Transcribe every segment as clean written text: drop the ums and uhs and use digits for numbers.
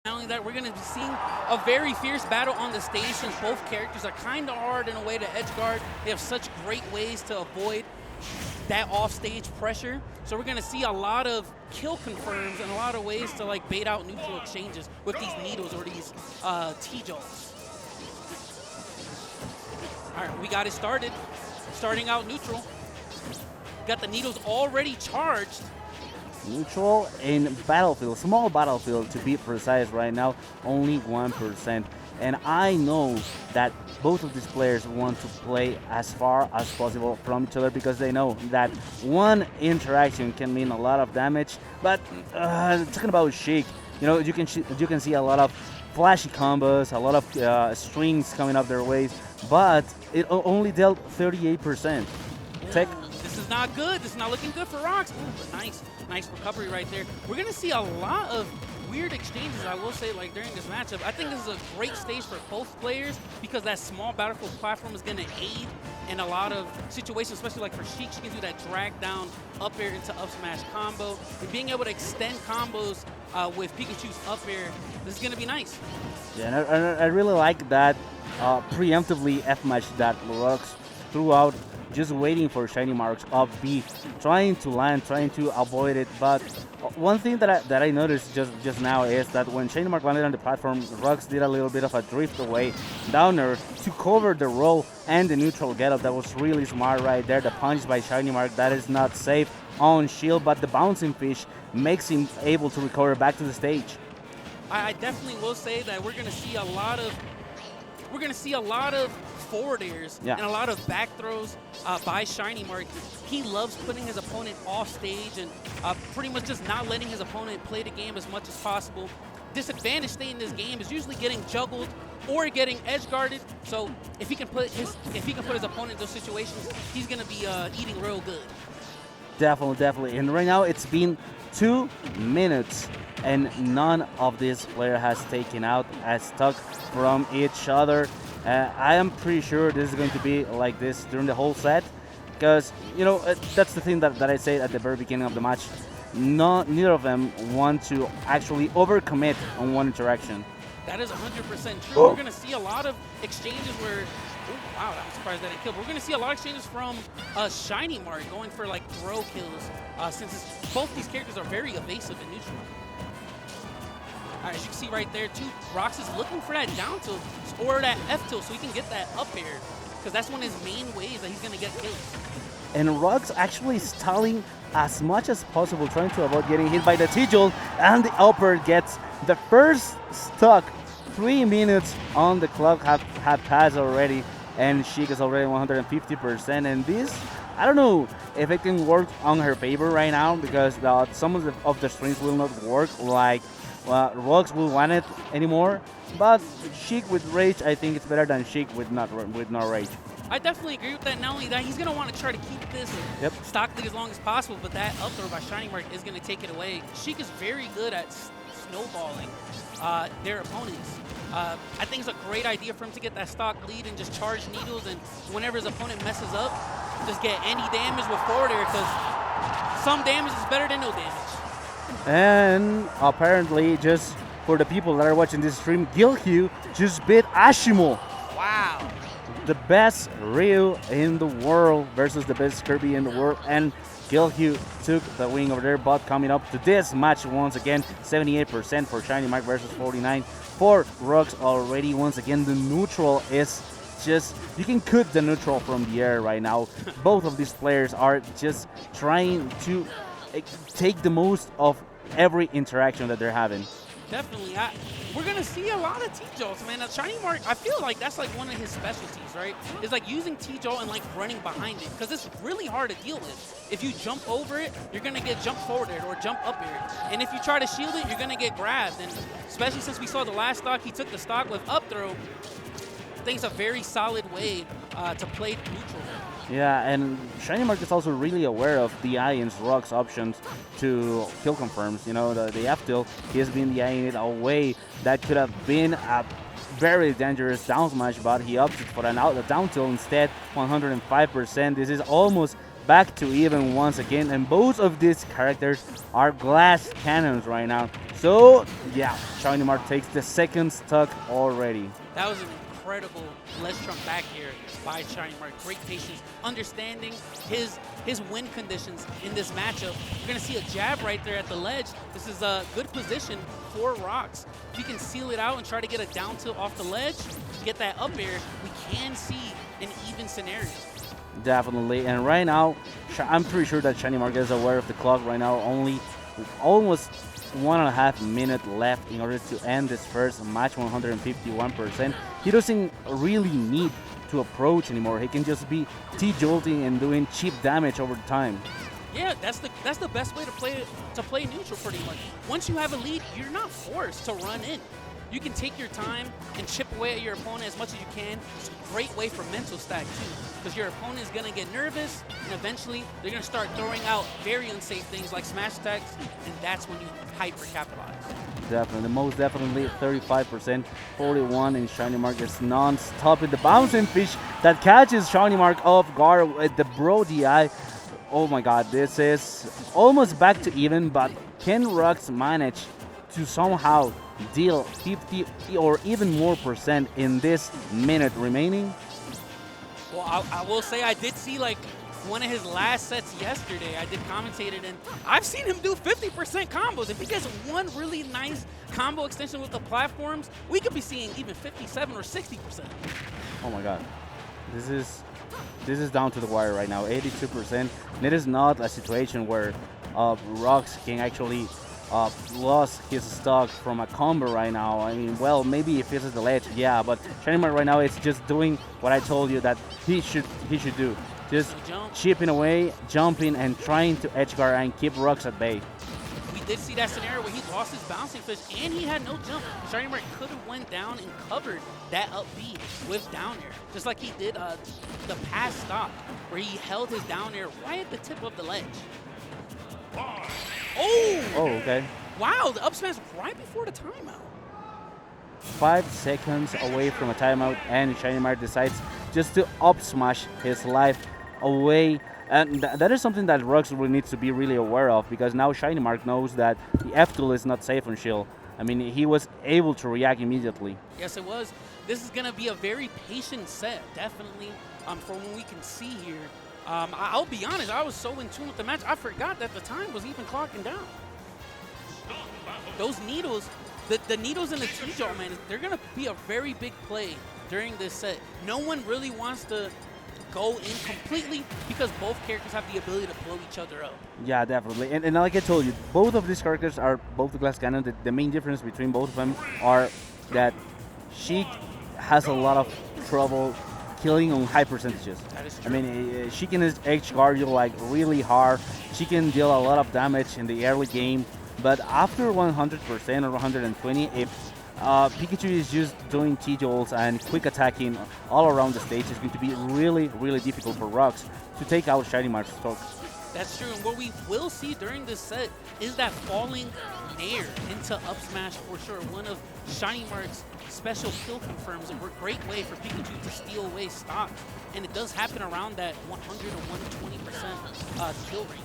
Not only that, we're going to be seeing a very fierce battle on the stage since both characters are kind of hard in a way to edge guard. They have such great ways to avoid that off-stage pressure. So we're going to see a lot of kill confirms and a lot of ways to like bait out neutral exchanges with these needles or these T-Jolts. All right, we got it started. Starting out neutral. Got the needles already charged. Neutral in battlefield, small battlefield to be precise right now, only 1%. And I know that both of these players want to play as far as possible from each other because they know that one interaction can mean a lot of damage. But talking about Sheik, you can see a lot of flashy combos, a lot of strings coming up their ways, but it only dealt 38%. Tech. This is not good. This is not looking good for Rox. Nice recovery right there. We're going to see a lot of weird exchanges, I will say, like during this matchup. I think this is a great stage for both players because that small battlefield platform is going to aid in a lot of situations, especially like for Sheik. She can do that drag down up air into up smash combo. And being able to extend combos with Pikachu's up air, this is going to be nice. Yeah, and I really like that preemptively F-match that Rox threw out, just waiting for ShinyMark's up B, trying to land, trying to avoid it. But one thing that I noticed just now is that when ShinyMark landed on the platform, Rox did a little bit of a drift away downer to cover the roll and the neutral getup. That was really smart right there. The punch by ShinyMark, that is not safe on shield, but the bouncing fish makes him able to recover back to the stage. I definitely will say that we're gonna see a lot of forward airs and a lot of back throws by ShinyMark. He loves putting his opponent off stage and pretty much just not letting his opponent play the game as much as possible. Disadvantage state in this game is usually getting juggled or getting edge guarded. So if he can put his opponent in those situations, he's gonna be eating real good. Definitely. And right now it's been 2 minutes and none of this player has taken out, has stuck from each other. I am pretty sure this is going to be like this during the whole set because, that's the thing that I said at the very beginning of the match. Neither of them want to actually overcommit on one interaction. That is 100% true. We're going to see a lot of exchanges where, wow, I'm surprised that it killed. We're going to see a lot of exchanges from ShinyMark going for like throw kills since both these characters are very evasive and neutral. All right, as you can see right there, too, Rox is looking for that down tilt or that F tilt so he can get that up air because that's one of his main ways that he's going to get kills. And Rox actually stalling as much as possible, trying to avoid getting hit by the T-Jolt, and the upper gets the first stock. 3 minutes on the clock have passed already, and Sheik is already 150%. And this, I don't know if it can work on her favor right now because some of the strings will not work like Rox will want it anymore. But Sheik with rage, I think it's better than Sheik with no rage. I definitely agree with that. Not only that, he's going to want to try to keep this stock lead as long as possible, but that up throw by ShinyMark is going to take it away. Sheik is very good at snowballing their opponents. I think it's a great idea for him to get that stock lead and just charge needles, and whenever his opponent messes up, just get any damage with forward air because some damage is better than no damage. And apparently, just for the people that are watching this stream, Gilhue just beat Ashimo. Wow. The best Ryu in the world versus the best Kirby in the world. And Gilhue took the win over there. But coming up to this match once again, 78% for ShinyMark versus 49% for Rox already. Once again, the neutral is just, you can cook the neutral from the air right now. Both of these players are just trying to take the most of every interaction that they're having. Definitely. We're going to see a lot of T-Jolts, man. ShinyMark, I feel like that's like one of his specialties, right? It's like using T-Jolt and like running behind it because it's really hard to deal with. If you jump over it, you're going to get jump forward or jump up here. And if you try to shield it, you're going to get grabbed. And especially since we saw the last stock, he took the stock with up throw. I think it's a very solid way to play neutral. Yeah, and ShinyMark is also really aware of DIing's Rox options to kill confirms. The F tilt, he has been DIing it away. That could have been a very dangerous down smash, but he opted for a down tilt instead, 105%. This is almost back to even once again, and both of these characters are glass cannons right now. So yeah, ShinyMark takes the second stock already. That was an incredible ledge trump back here by ShinyMark. Great patience, understanding his win conditions in this matchup. You're going to see a jab right there at the ledge. This is a good position for Rox. If he can seal it out and try to get a down tilt off the ledge, get that up air, we can see an even scenario. Definitely, and right now, I'm pretty sure that ShinyMark is aware of the clock right now. Only almost 1.5 minutes left in order to end this first match, 151%. He doesn't really need to approach anymore. He can just be T-jolting and doing cheap damage over time. Yeah, that's the best way to play neutral pretty much. Once you have a lead, you're not forced to run in. You can take your time and chip away at your opponent as much as you can. It's a great way for mental stack too, because your opponent is going to get nervous, and eventually they're going to start throwing out very unsafe things like smash attacks, and that's when you hyper capitalize. Definitely, most definitely 35%, 41, and ShinyMark is non-stop with the bouncing fish that catches ShinyMark off guard with the Bro DI. Oh my god, this is almost back to even, but can Rox manage to somehow deal 50 or even more percent in this minute remaining? Well, I will say I did see like one of his last sets yesterday. I did commentate it, and I've seen him do 50% combos. If he gets one really nice combo extension with the platforms, we could be seeing even 57 or 60%. Oh my god, this is down to the wire right now, 82%. And it is not a situation where Rox can actually lost his stock from a combo right now. I mean, well, maybe if this is the ledge, yeah, but ShinyMark right now is just doing what I told you that he should do. Just chipping away, jumping, and trying to edge guard and keep Rox at bay. We did see that scenario where he lost his bouncing fish and he had no jump. ShinyMark could have went down and covered that up B with down air, just like he did the past stock where he held his down air right at the tip of the ledge. Oh, okay. Wow, the up smash right before the timeout. 5 seconds away from a timeout, and ShinyMark decides just to up smash his life away. And that is something that Rox really needs to be really aware of, because now ShinyMark knows that the F-tool is not safe on Shield. I mean, he was able to react immediately. Yes, it was. This is going to be a very patient set, definitely, from what we can see here. I'll be honest, I was so in tune with the match, I forgot that the time was even clocking down. Those needles, the needles in the T-Jolt, man, they're going to be a very big play during this set. No one really wants to go in completely because both characters have the ability to blow each other up. Yeah, definitely. And like I told you, both of these characters are both the glass cannon. The main difference between both of them are that Sheik has a lot of trouble killing on high percentages. That is true. I mean, she can edge guard you like really hard. She can deal a lot of damage in the early game, but after 100% or 120, if Pikachu is just doing T-jolts and quick attacking all around the stage, it's going to be really, really difficult for Rox to take out ShinyMark's stock. That's true, and what we will see during this set is that falling nair into up smash for sure. One of ShinyMark's special kill confirms, a great way for Pikachu to steal away stock, and it does happen around that 100 or 120% kill rate.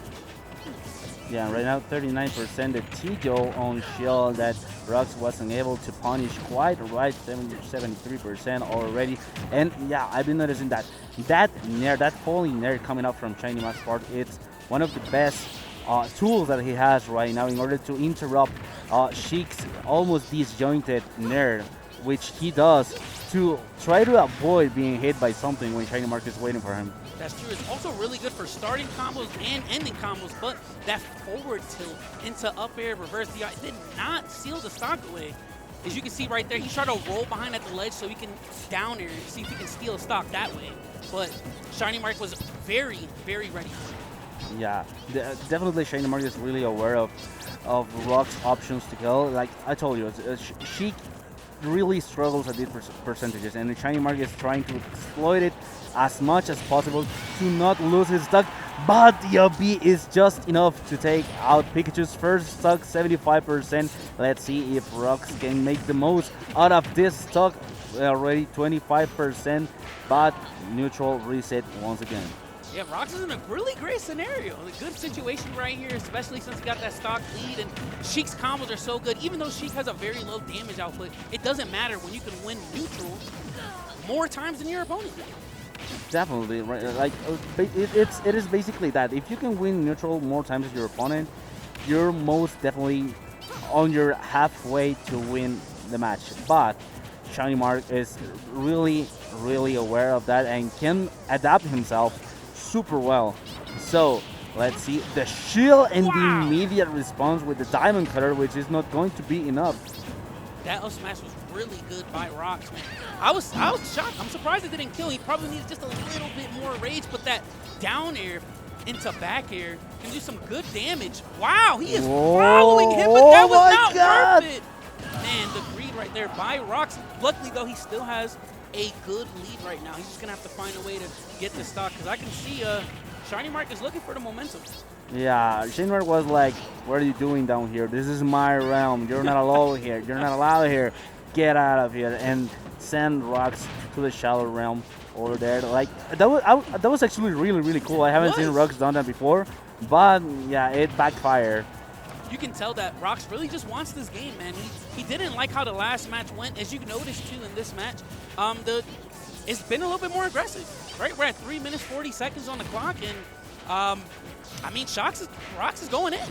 Yeah, right now 39% the T-jolt on Shield that Rox wasn't able to punish quite right, 73% already. And yeah, I've been noticing that nair, that falling nair coming up from ShinyMark's part, it's one of the best tools that he has right now in order to interrupt Sheik's almost disjointed nair, which he does to try to avoid being hit by something when ShinyMark is waiting for him. That's true. It's also really good for starting combos and ending combos, but that forward tilt into up air, reverse DI did not seal the stock away. As you can see right there, he's trying to roll behind at the ledge so he can down air, see if he can steal a stock that way. But ShinyMark was very, very ready for it. Yeah, definitely ShinyMark is really aware of Rox options to kill. Like I told you, Sheik really struggles at these percentages, and ShinyMark is trying to exploit it as much as possible to not lose his stock, but the up B is just enough to take out Pikachu's first stock, 75%. Let's see if Rox can make the most out of this stock, already 25%, but neutral reset once again. Yeah, Rox is in a really great scenario. A good situation right here, especially since he got that stock lead. And Sheik's combos are so good. Even though Sheik has a very low damage output, it doesn't matter when you can win neutral more times than your opponent. Definitely, right? Like it is basically that. If you can win neutral more times than your opponent, you're most definitely on your halfway to win the match. But ShinyMark is really, really aware of that and can adapt himself super well. So let's see the shield and the immediate response with the diamond cutter, which is not going to be enough. That up smash was really good by Rox, man. I was shocked. I'm surprised it didn't kill. He probably needed just a little bit more rage, but that down air into back air can do some good damage. Wow, he is following him, but that was not worth it. Man, the greed right there by Rox. Luckily, though, he still has a good lead right now. He's just going to have to find a way to get the stock, because I can see ShinyMark is looking for the momentum. Yeah, ShinyMark was like, what are you doing down here? This is my realm. You're not allowed here. You're not allowed here. Get out of here. And send Rox to the shallow realm over there. Like, that was actually really, really cool. I haven't seen Rox done that before, but yeah, it backfired. You can tell that Rox really just wants this game, man. He didn't like how the last match went. As you noticed, too, in this match, it's been a little bit more aggressive, right? We're at 3 minutes, 40 seconds on the clock, and, I mean, Rox is going in.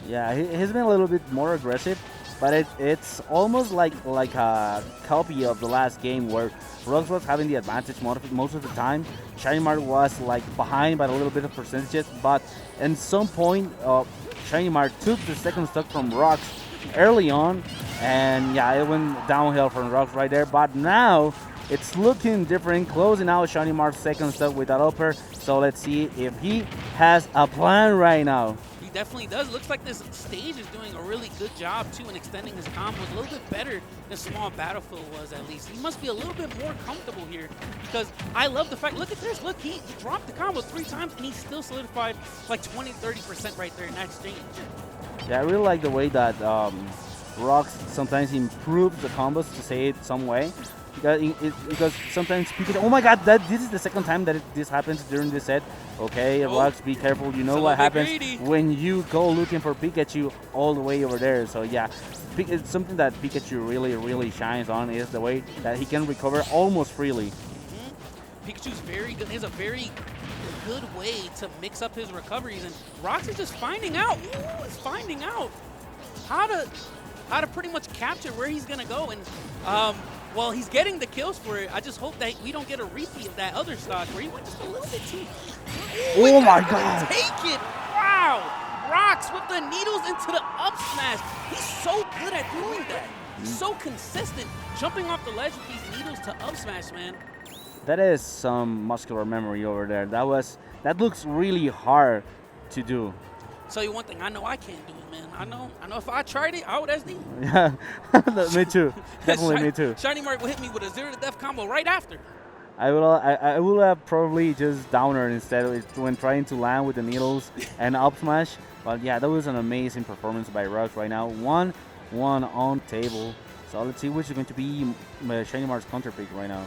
Yeah, he's been a little bit more aggressive, but it's almost like a copy of the last game where Rox was having the advantage most of the time. ShinyMark was like behind by a little bit of percentages, but at some point, ShinyMark took the second stock from Rox early on, and yeah, it went downhill from Rox right there. But now it's looking different, closing out ShinyMark's second stock with that upper. So let's see if he has a plan right now. He definitely does. Looks like this stage is doing a really good job, too, in extending his combos a little bit better than Small Battlefield was, at least. He must be a little bit more comfortable here, because I love the fact, look at this, look, he dropped the combo 3 times, and he still solidified like 20-30% right there in that exchange. Yeah, I really like the way that Rox sometimes improves the combos, to say it some way. Because sometimes Pikachu, oh my god, this is the second time that this happens during this set. Okay, Rox, be careful. You know what happens when you go looking for Pikachu all the way over there. So yeah, it's something that Pikachu really, really shines on, is the way that he can recover almost freely. Pikachu's very good. He has a very good way to mix up his recoveries, and Rox is just finding out. Ooh, he's finding out how to pretty much capture where he's gonna go, and well, he's getting the kills for it. I just hope that we don't get a repeat of that other stock where he went just a little bit too. Oh my god! Take it! Wow! Rox with the needles into the up smash. He's so good at doing that. He's so consistent, jumping off the ledge with these needles to up smash, man. That is some muscular memory over there. That looks really hard to do. Tell you one thing, I know I can't do it, man. I know if I tried it, I would SD. Yeah, me too. Definitely me too. ShinyMark will hit me with a 0-to-death combo right after. I will have probably just downer instead when trying to land with the needles and up smash. But yeah, that was an amazing performance by Rox right now. 1-1 on table. So let's see which is going to be ShinyMark's counter pick right now.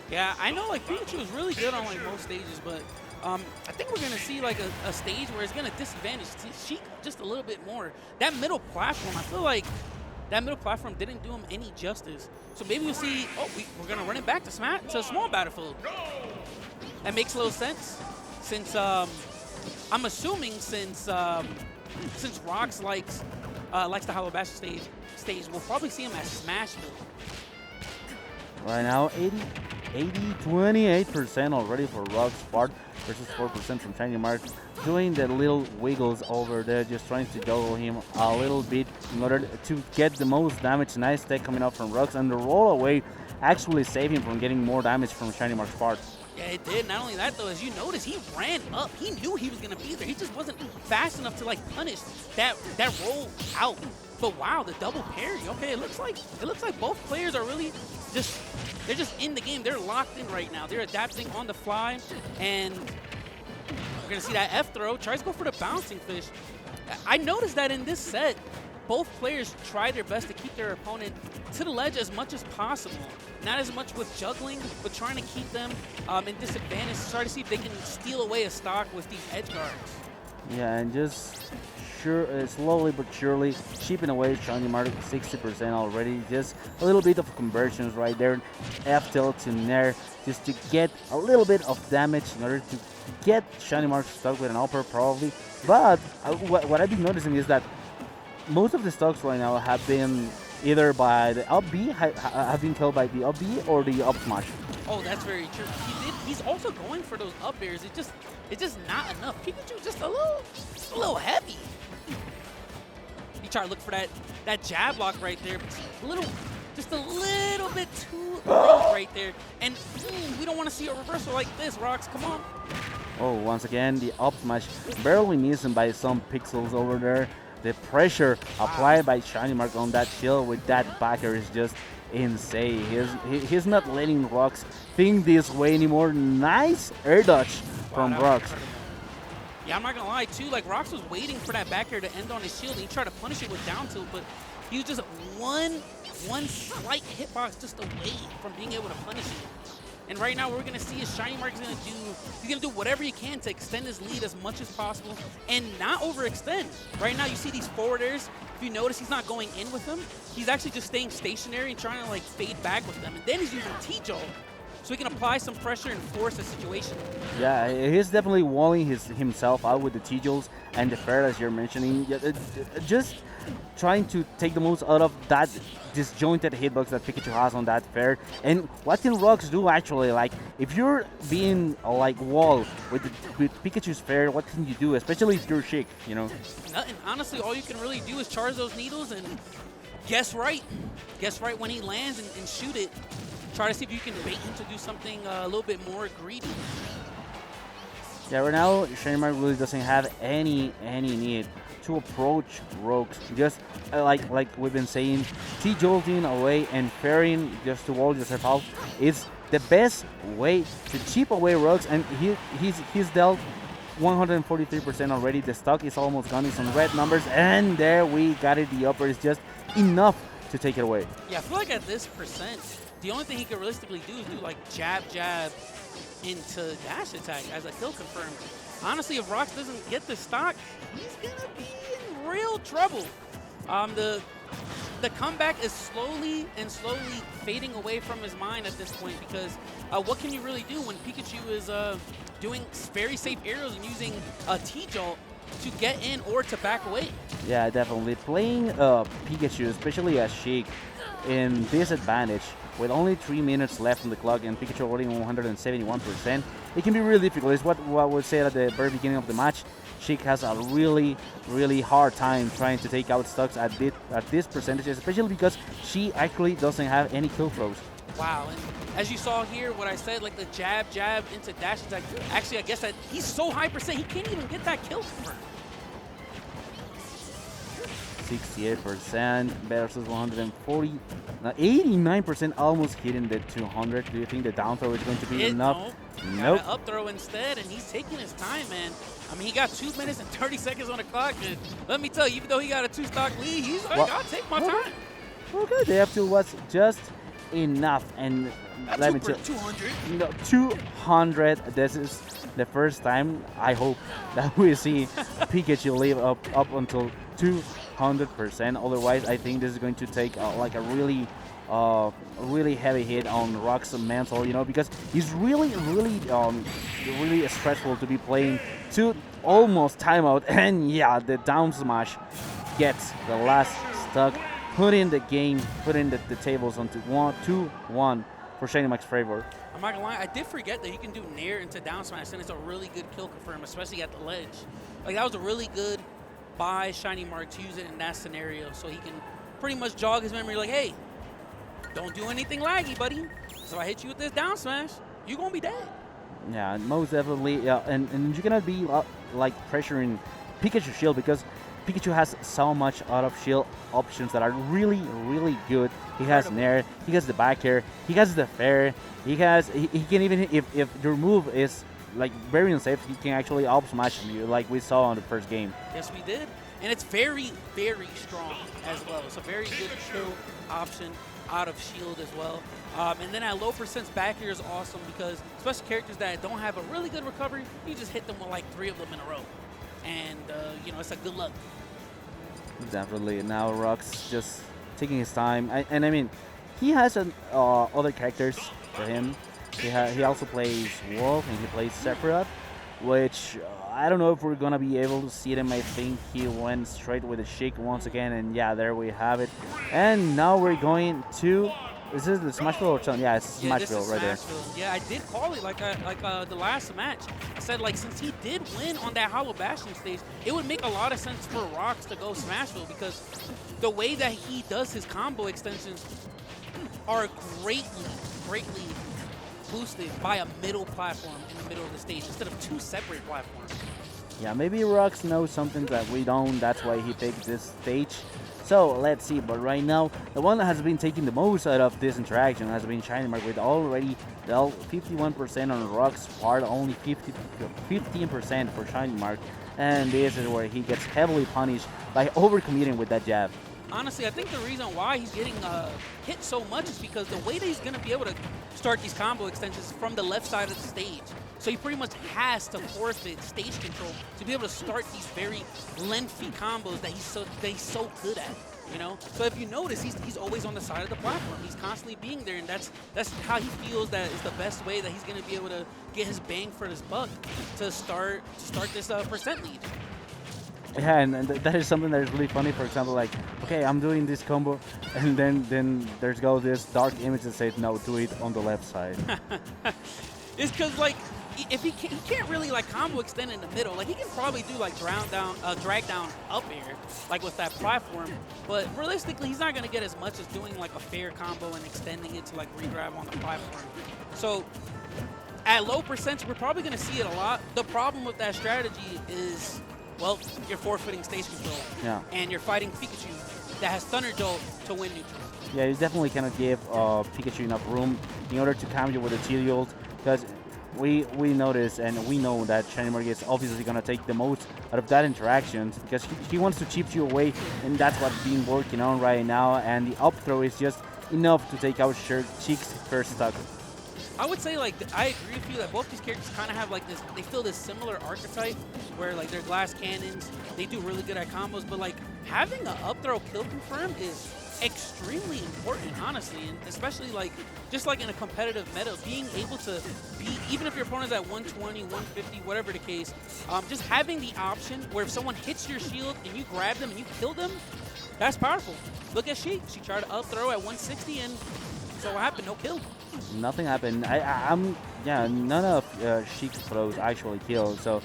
Yeah, I know like Pikachu is really good on like most stages, but I think we're going to see like a stage where it's going to disadvantage Sheik just a little bit more. That middle platform, I feel like that middle platform didn't do him any justice. So maybe we'll see, we're going to run it back to Small Battlefield. That makes a little sense, since I'm assuming since Rox likes the Hollow Bash stage, we'll probably see him at Smashville. Right now, 28% already for Rox part versus 4% from ShinyMark. Doing the little wiggles over there, just trying to juggle him a little bit in order to get the most damage. Nice tech coming out from Rox, and the roll away actually saved him from getting more damage from ShinyMark's part. Yeah, it did. Not only that, though, as you notice, he ran up. He knew he was going to be there. He just wasn't fast enough to, like, punish that roll out. But wow, the double parry. Okay, it looks like both players are really they're just in the game. They're locked in right now. They're adapting on the fly, and we're gonna see that F throw. Tries to go for the bouncing fish. I noticed that in this set, both players try their best to keep their opponent to the ledge as much as possible. not as much with juggling, but trying to keep them in disadvantage, try to see if they can steal away a stock with these edge guards. Yeah, and just slowly but surely chipping away ShinyMark 60% already. Just a little bit of conversions right there. F tilt to Nair just to get a little bit of damage in order to get ShinyMark stuck with an upper probably. But what I've been noticing is that most of the stocks right now have been either by the up B, have been killed by the up B or the up smash. Oh, that's very true. He's also going for those up airs. It's just not enough. Pikachu just a little heavy. You try to look for that jab block right there, but just a little bit too late right there. And we don't want to see a reversal like this, Rox. Come on. Oh, once again, the up smash barely missing by some pixels over there. The pressure applied by ShinyMark on that shield with that backer is just insane. He's not letting Rox think this way anymore. Nice air dodge from Rox. Yeah, I'm not gonna lie too. Like Rox was waiting for that back air to end on his shield, and he tried to punish it with down tilt, but he was just one slight hitbox just away from being able to punish it. And right now, what we're gonna see is ShinyMark is he's gonna do whatever he can to extend his lead as much as possible and not overextend. Right now, you see these forward airs. If you notice, he's not going in with them. He's actually just staying stationary and trying to like fade back with them. And then he's using T-Jolt, so he can apply some pressure and force the situation. Yeah, he's definitely walling himself out with the T-Jolts and the fair, as you're mentioning. Just trying to take the most out of that disjointed hitbox that Pikachu has on that fair. And what can Rox do actually? Like, if you're being like wall with Pikachu's fair, what can you do? Especially if you're Sheik, you know? Nothing. Honestly, all you can really do is charge those needles and guess right. Guess right when he lands and shoot it. Try to see if you can bait him to do something a little bit more greedy. Yeah, right now, ShinyMark really doesn't have any need to approach Rox. Just like we've been saying, T-jolting away and fairing just to wall yourself out is the best way to chip away Rox, and he's dealt 143% already. The stock is almost gone in some red numbers, and there we got it. The upper is just enough to take it away. Yeah, I feel like at this percent, the only thing he could realistically do is do like jab into dash attack as a kill confirm. Honestly, if Rox doesn't get the stock, he's gonna be in real trouble. The comeback is slowly fading away from his mind at this point, because what can you really do when Pikachu is doing very safe arrows and using a T-Jolt to get in or to back away? Yeah, definitely. Playing Pikachu, especially as Sheik, in disadvantage with only 3 minutes left on the clock and Pikachu already 171%, it can be really difficult. It's what we said at the very beginning of the match. Sheik has a really hard time trying to take out stocks at this percentage, especially because she actually doesn't have any kill throws. Wow, and as you saw here, what I said, like the jab into dash attack, actually I guess that he's so high percent, he can't even get that kill confirm. 68% versus 140. Now 89% almost hitting the 200. Do you think the down throw is going to be enough? Nope. Got an up throw instead, and he's taking his time, man. I mean, he got 2 minutes and 30 seconds on the clock, and let me tell you, even though he got a 2-stock lead, he's like, I'll take my time. Okay, the F2 was just enough, and let me tell you, 200. No, 200. This is the first time I hope that we see Pikachu live up until 200%. Otherwise, I think this is going to take like a really heavy hit on Rox's mental, you know, because he's really stressful to be playing to almost timeout, and yeah, the down smash gets the last stock, putting the tables onto 2-1 for ShinyMark's favor. I'm not gonna lie, I did forget that you can do Nair into down smash, and it's a really good kill confirm, especially at the ledge. Like, that was a really good by ShinyMark to use it in that scenario, so he can pretty much jog his memory like, hey, don't do anything laggy, buddy. So I hit you with this down smash, you're gonna be dead. Yeah, most definitely. Yeah, and you're gonna be like pressuring Pikachu's shield, because Pikachu has so much out of shield options that are really good. He has Nair, he has the back air, he has the fair, he can even, if your move is like very unsafe, he can actually up smash you like we saw on the first game. Yes, we did. And it's very strong as well. It's a very good kill option. out of shield as well. And then at low percents, back air is awesome because especially characters that don't have a really good recovery, you just hit them with like 3 of them in a row. And, you know, it's a good luck. Definitely. Now Rox just taking his time. And I mean, he has other characters for him. He also plays Wolf and he plays Sephiroth, which I don't know if we're going to be able to see them. I think he went straight with the Sheik once again. And yeah, there we have it. And now we're going to... Is this the Smashville or something? Yeah, it's Smashville right there. Yeah, I did call it like the last match. I said, like, since he did win on that Hollow Bastion stage, it would make a lot of sense for Rox to go Smashville because the way that he does his combo extensions are greatly boosted by a middle platform in the middle of the stage instead of 2 separate platforms. Yeah, maybe Rox knows something that we don't. That's why he picked this stage. So let's see, but right now, the one that has been taking the most out of this interaction has been ShinyMark with already dealt 51% on Rox's part, only 15% for ShinyMark, and this is where he gets heavily punished by overcommitting with that jab. Honestly, I think the reason why he's getting hit so much is because the way that he's going to be able to start these combo extensions is from the left side of the stage. So he pretty much has to forfeit stage control to be able to start these very lengthy combos that he's so good at, you know? So if you notice, he's always on the side of the platform. He's constantly being there, and that's how he feels that is the best way that he's going to be able to get his bang for his buck to start this percent lead. Yeah, and that is something that is really funny. For example, like, okay, I'm doing this combo, and then there's this dark image that says, no, do it on the left side. It's because, like, if he can't really, like, combo extend in the middle. Like, he can probably do, like, drag down up air, like, with that platform. But realistically, he's not going to get as much as doing, like, a fair combo and extending it to, like, regrab on the platform. So at low percents, we're probably going to see it a lot. The problem with that strategy is... well, you're forfeiting stage control, and you're fighting Pikachu that has Thunder Jolt to win neutral. Yeah, you definitely cannot give Pikachu enough room in order to counter with a T-Jolt, because we notice and we know that ShinyMark is obviously going to take the most out of that interaction because he wants to chip you away, and that's what's being working on right now, and the up throw is just enough to take out Sheik's first stock. I would say, like, I agree with you that both these characters kind of have, like, this, they feel this similar archetype where, like, they're glass cannons, they do really good at combos, but, like, having an up throw kill confirm is extremely important, honestly, and especially, like, just like in a competitive meta, being able to beat, even if your opponent's at 120, 150, whatever the case, just having the option where if someone hits your shield and you grab them and you kill them, that's powerful. Look at Sheik. She tried to up throw at 160, and so what happened? No kill. Nothing happened. None of Sheik's throws actually killed. So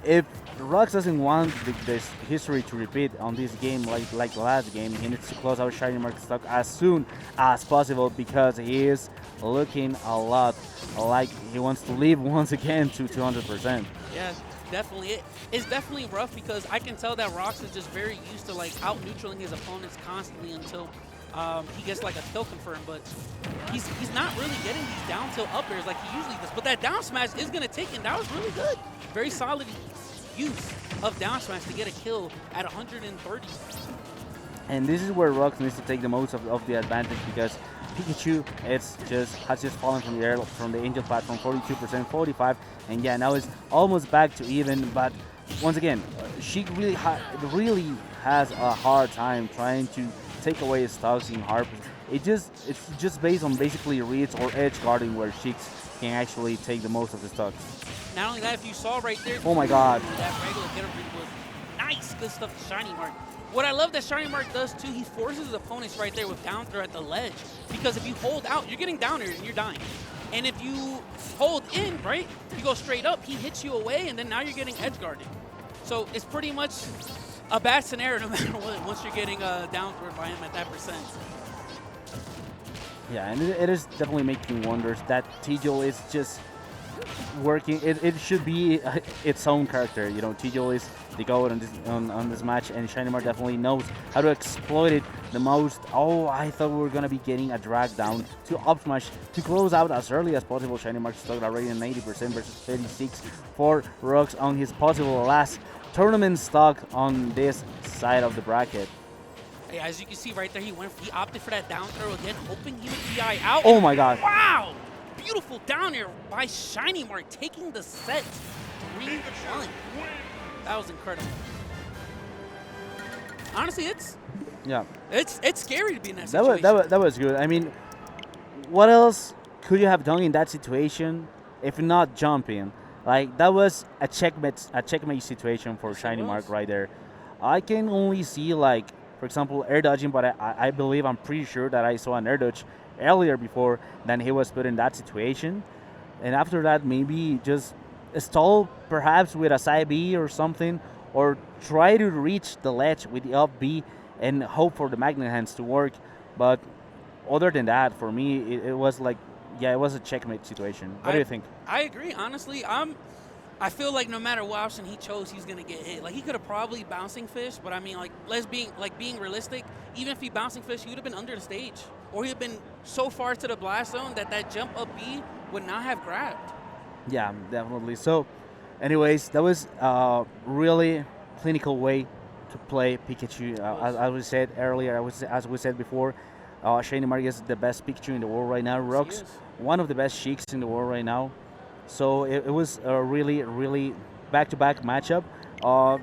if Rox doesn't want this history to repeat on this game like the last game, he needs to close out ShinyMark's stock as soon as possible because he is looking a lot like he wants to leave once again to 200%. Yeah, definitely. It's definitely rough because I can tell that Rox is just very used to, like, out-neutraling his opponents constantly until he gets, like, a kill confirm, but he's not really getting these down tilt up airs like he usually does. But that down smash is going to take, and that was really good. Very solid use of down smash to get a kill at 130. And this is where Rox needs to take the most of the advantage because Pikachu has just fallen from the air from the Angel platform, 42%, 45, and yeah, now it's almost back to even. But once again, Sheik really has a hard time trying to take away his stocks in hard. It's just based on basically reads or edge guarding where Sheik can actually take the most of the stocks. Not only that, if you saw right there, oh my God, that regular get up was nice, good stuff to ShinyMark. What I love that ShinyMark does too, he forces his opponents right there with down throw at the ledge. Because if you hold out, you're getting down here and you're dying. And if you hold in, right, you go straight up, he hits you away, and then now you're getting edge guarded. So it's pretty much a bad scenario no matter what once you're getting down throw by him at that percent. Yeah, and it is definitely making wonders. That T-Joel is just working. It should be its own character. You know, T-Joel is the goat on this match, and ShinyMark definitely knows how to exploit it the most. Oh, I thought we were gonna be getting a drag down to up smash to close out as early as possible. ShinyMark stuck already in 80% versus 36 for Rox on his possible last tournament stock on this side of the bracket. Hey, as you can see right there, he opted for that down throw again, hoping he would DI out. Oh my god. Wow! Beautiful down air by ShinyMark, taking the set 3-1. That was incredible. Honestly, it's scary to be in that situation. That was good. I mean, what else could you have done in that situation if not jumping? Like, that was a checkmate situation for Yes, it ShinyMark was. right there. I can only see, like, for example, air dodging, but I believe, I'm pretty sure that I saw an air dodge earlier before then he was put in that situation. And after that, maybe just stall perhaps with a side B or something, or try to reach the ledge with the up B and hope for the magnet hands to work. But other than that, for me, it was like, yeah, it was a checkmate situation. What do you think? I agree. Honestly, I feel like no matter what option he chose, he's gonna get hit. Like, he could have probably bouncing fish, but I mean, like, being realistic, even if he bouncing fish, he would have been under the stage, or he'd have been so far to the blast zone that jump up B would not have grabbed. Yeah, definitely. So, anyways, that was a really clinical way to play Pikachu. As we said earlier, as we said before, ShinyMark is the best Pikachu in the world right now. Yes, he Rox, is. one of the best Sheiks in the world right now. So it was a really, really back-to-back matchup. The